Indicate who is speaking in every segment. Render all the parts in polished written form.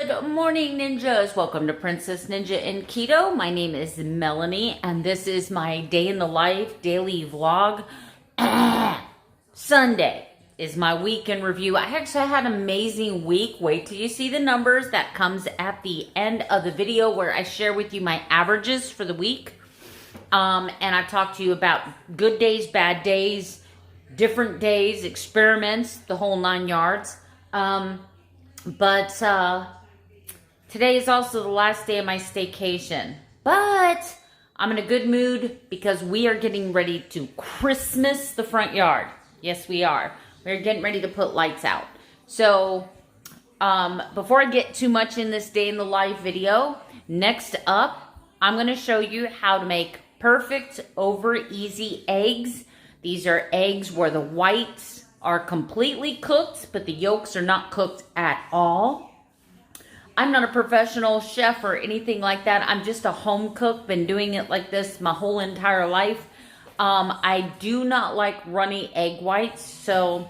Speaker 1: Good morning, ninjas. Welcome to Princess Ninja in Keto. My name is Melanie, and this is my day in the life daily vlog. Sunday is my week in review. I actually had an amazing week. Wait till you see the numbers. That comes at the end of the video where I share with you my averages for the week. And I talk to you about good days, bad days, different days, experiments, the whole 9 yards. Today is also the last day of my staycation, but I'm in a good mood because we are getting ready to Christmas the front yard. Yes, we are. We're getting ready to put lights out. So, before I get too much in this day in the life video, next up, I'm going to show you how to make perfect over easy eggs. These are eggs where the whites are completely cooked, but the yolks are not cooked at all. I'm not a professional chef or anything like that. I'm just a home cook. Been doing it like this my whole entire life. I do not like runny egg whites. So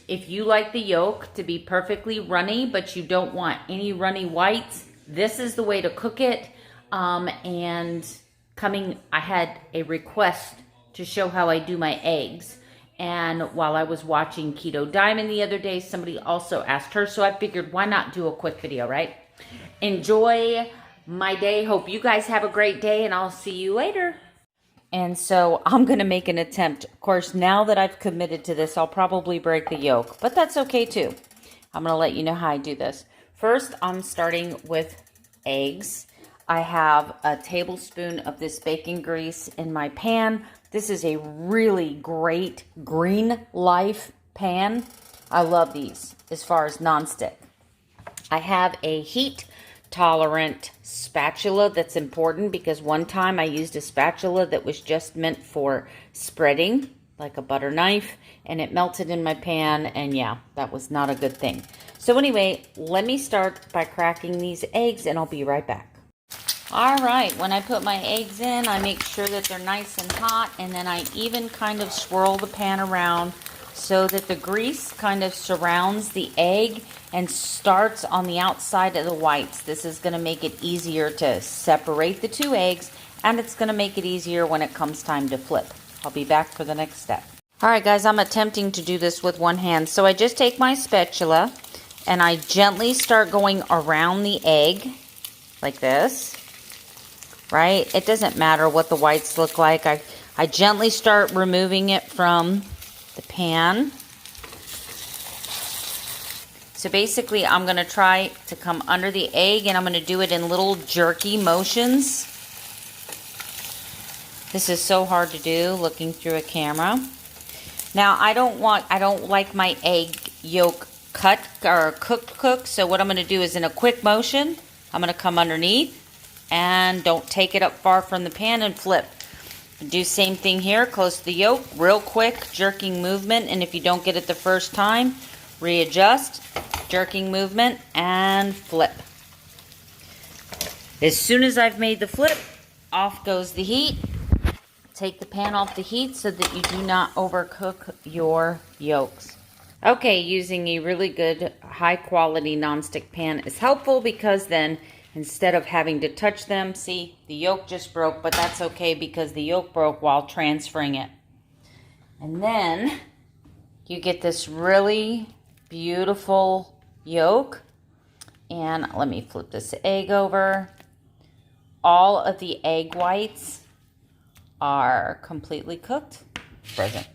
Speaker 1: if you like the yolk to be perfectly runny, but you don't want any runny whites, this is the way to cook it. I had a request to show how I do my eggs. And while I was watching Keto Diamond the other day, somebody also asked her. So I figured, why not do a quick video, right? Enjoy my day. Hope you guys have a great day, and I'll see you later. And so I'm going to make an attempt. Of course, now that I've committed to this, I'll probably break the yolk, but that's okay too. I'm going to let you know how I do this. First, I'm starting with eggs. I have a tablespoon of this bacon grease in my pan. This is a really great Green Life pan. I love these as far as nonstick. I have a heat tolerant spatula. That's important because one time I used a spatula that was just meant for spreading, like a butter knife, and it melted in my pan, and yeah, that was not a good thing. So anyway, let me start by cracking these eggs, and I'll be right back. All right, when I put my eggs in, I make sure that they're nice and hot, and then I even kind of swirl the pan around so that the grease kind of surrounds the egg and starts on the outside of the whites. This is going to make it easier to separate the two eggs, and it's going to make it easier when it comes time to flip. I'll be back for the next step. All right, guys, I'm attempting to do this with one hand. So I just take my spatula, and I gently start going around the egg like this. Right? It doesn't matter what the whites look like. I gently start removing it from the pan. So basically, I'm going to try to come under the egg, and I'm going to do it in little jerky motions. This is so hard to do looking through a camera. Now, I don't like my egg yolk cut or cooked. So what I'm going to do is in a quick motion, I'm going to come underneath. And don't take it up far from the pan and flip. Do same thing here, close to the yolk, real quick, jerking movement. And if you don't get it the first time, readjust, jerking movement, and flip. As soon as I've made the flip, off goes the heat. Take the pan off the heat so that you do not overcook your yolks. Okay, using a really good, high quality nonstick pan is helpful because then instead of having to touch them, see, the yolk just broke, but that's okay because the yolk broke while transferring it. And then you get this really beautiful yolk. And let me flip this egg over. All of the egg whites are completely cooked. Present.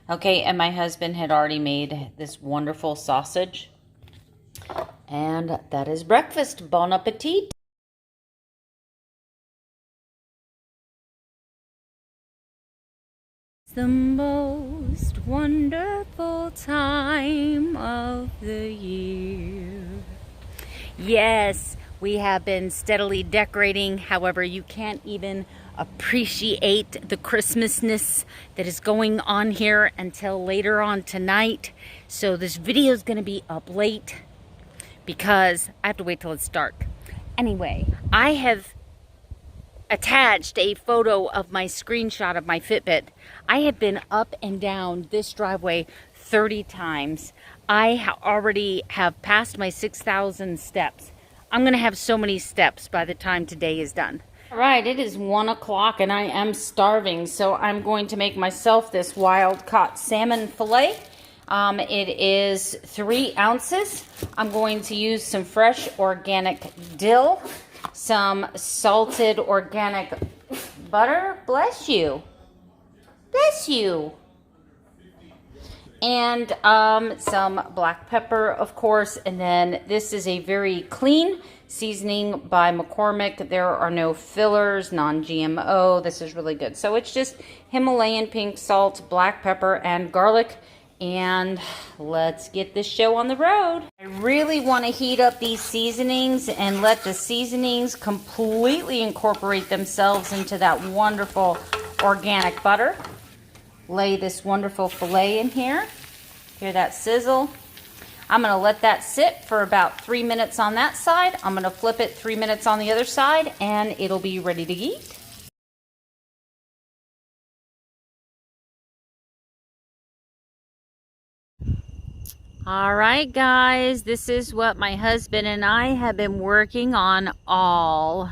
Speaker 1: Okay, and my husband had already made this wonderful sausage. And that is breakfast. Bon appetit. The most wonderful time of the year. Yes, we have been steadily decorating. However, you can't even appreciate the Christmasness that is going on here until later on tonight. So this video is going to be up late because I have to wait till it's dark. Anyway, I have attached a photo of my screenshot of my Fitbit. I have been up and down this driveway 30 times. I already have passed my 6,000 steps. I'm going to have so many steps by the time today is done. All right, it is 1 o'clock and I am starving, so I'm going to make myself this wild caught salmon fillet. It is 3 ounces. I'm going to use some fresh organic dill, some salted organic butter, bless you, and some black pepper, of course, and then this is a very clean seasoning by McCormick. There are no fillers, non-GMO. This is really good. So it's just Himalayan pink salt, black pepper, and garlic. And let's get this show on the road. I really want to heat up these seasonings and let the seasonings completely incorporate themselves into that wonderful organic butter. Lay this wonderful fillet in here. Hear that sizzle? I'm going to let that sit for about 3 minutes on that side. I'm going to flip it 3 minutes on the other side, and it'll be ready to eat. All right, guys, this is what my husband and I have been working on all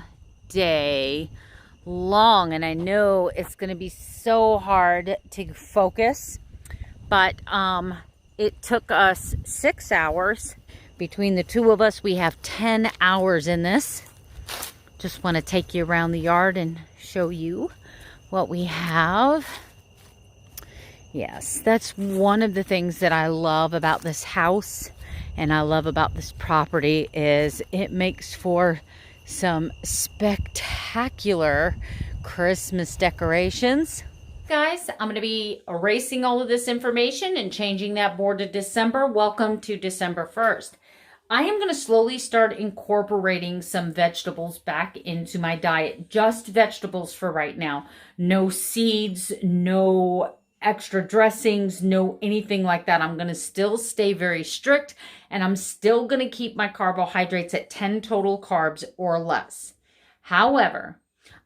Speaker 1: day long, and I know it's going to be so hard to focus, but it took us 6 hours. Between the two of us, we have 10 hours in this. Just want to take you around the yard and show you what we have. Yes, that's one of the things that I love about this house and I love about this property is it makes for some spectacular Christmas decorations. Guys, I'm going to be erasing all of this information and changing that board to December. Welcome to December 1st. I am going to slowly start incorporating some vegetables back into my diet. Just vegetables for right now. No seeds, no extra dressings, no anything like that. I'm going to still stay very strict, and I'm still going to keep my carbohydrates at 10 total carbs or less. However,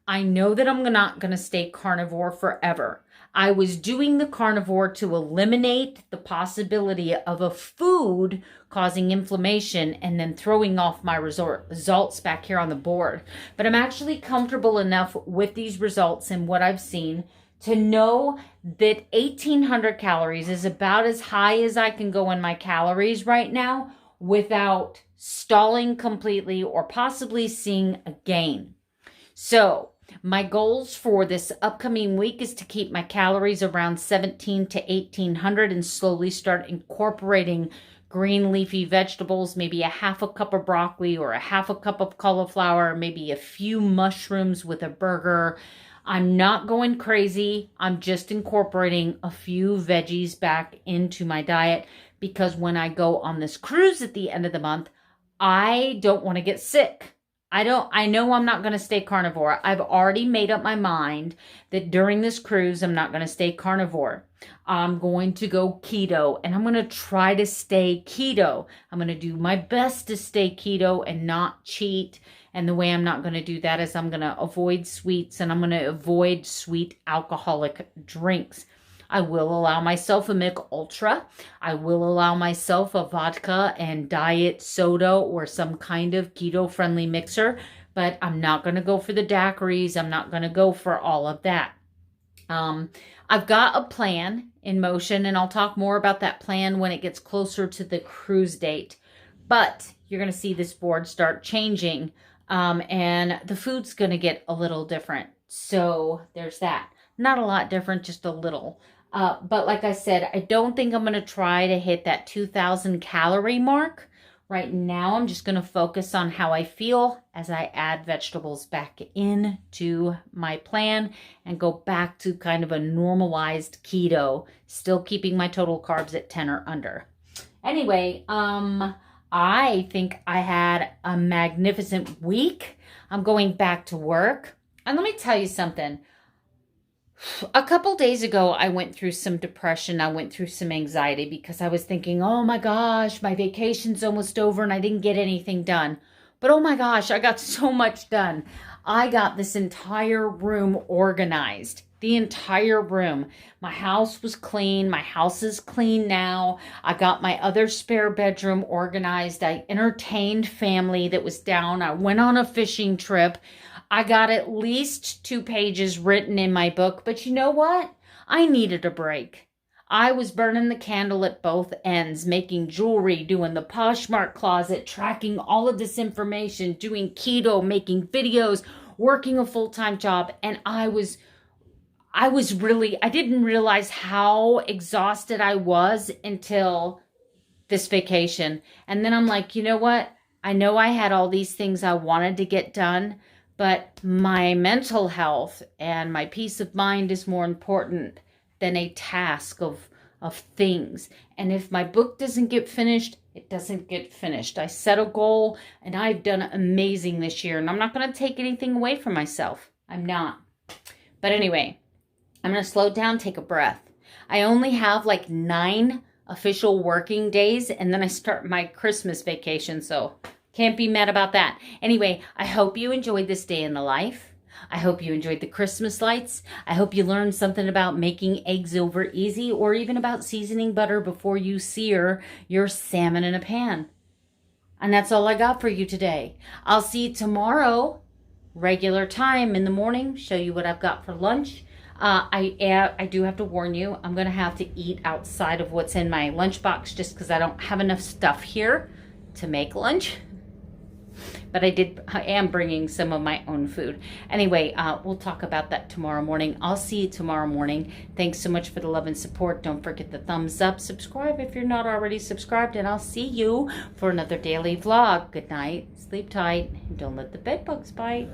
Speaker 1: I know that I'm not going to stay carnivore forever. I was doing the carnivore to eliminate the possibility of a food causing inflammation and then throwing off my results back here on the board. But I'm actually comfortable enough with these results and what I've seen to know that 1,800 calories is about as high as I can go in my calories right now without stalling completely or possibly seeing a gain. So my goals for this upcoming week is to keep my calories around 17 to 1,800 and slowly start incorporating green leafy vegetables, maybe a half a cup of broccoli or a half a cup of cauliflower, maybe a few mushrooms with a burger. I'm not going crazy. I'm just incorporating a few veggies back into my diet because when I go on this cruise at the end of the month, I don't want to get sick. I know I'm not going to stay carnivore. I've already made up my mind that during this cruise, I'm not going to stay carnivore. I'm going to go keto, and I'm going to try to stay keto. I'm going to do my best to stay keto and not cheat. And the way I'm not going to do that is I'm going to avoid sweets and I'm going to avoid sweet alcoholic drinks. I will allow myself a Mick Ultra. I will allow myself a vodka and diet soda or some kind of keto-friendly mixer, but I'm not going to go for the daiquiris. I'm not going to go for all of that. I've got a plan in motion, and I'll talk more about that plan when it gets closer to the cruise date. But you're going to see this board start changing. And the food's going to get a little different. So there's that. Not a lot different, just a little. But like I said, I don't think I'm going to try to hit that 2,000 calorie mark. Right now, I'm just going to focus on how I feel as I add vegetables back into my plan and go back to kind of a normalized keto, still keeping my total carbs at 10 or under. Anyway, I think I had a magnificent week. I'm going back to work. And let me tell you something. A couple days ago, I went through some depression. I went through some anxiety because I was thinking, oh my gosh, my vacation's almost over and I didn't get anything done. But oh my gosh, I got so much done. I got this entire room organized. The entire room. My house was clean. My house is clean now. I got my other spare bedroom organized. I entertained family that was down. I went on a fishing trip. I got at least 2 pages written in my book. But you know what? I needed a break. I was burning the candle at both ends, making jewelry, doing the Poshmark closet, tracking all of this information, doing keto, making videos, working a full-time job. And I didn't realize how exhausted I was until this vacation. And then I'm like, you know what? I know I had all these things I wanted to get done, but my mental health and my peace of mind is more important than a task of things. And if my book doesn't get finished, it doesn't get finished. I set a goal and I've done amazing this year, and I'm not going to take anything away from myself. I'm not. But anyway, I'm going to slow down, take a breath. I only have like 9 official working days, and then I start my Christmas vacation, so can't be mad about that. Anyway, I hope you enjoyed this day in the life. I hope you enjoyed the Christmas lights. I hope you learned something about making eggs over easy, or even about seasoning butter before you sear your salmon in a pan. And that's all I got for you today. I'll see you tomorrow, regular time in the morning, show you what I've got for lunch. I do have to warn you, I'm going to have to eat outside of what's in my lunchbox just because I don't have enough stuff here to make lunch. But I am bringing some of my own food. Anyway, we'll talk about that tomorrow morning. I'll see you tomorrow morning. Thanks so much for the love and support. Don't forget the thumbs up. Subscribe if you're not already subscribed. And I'll see you for another daily vlog. Good night. Sleep tight. And don't let the bed bugs bite.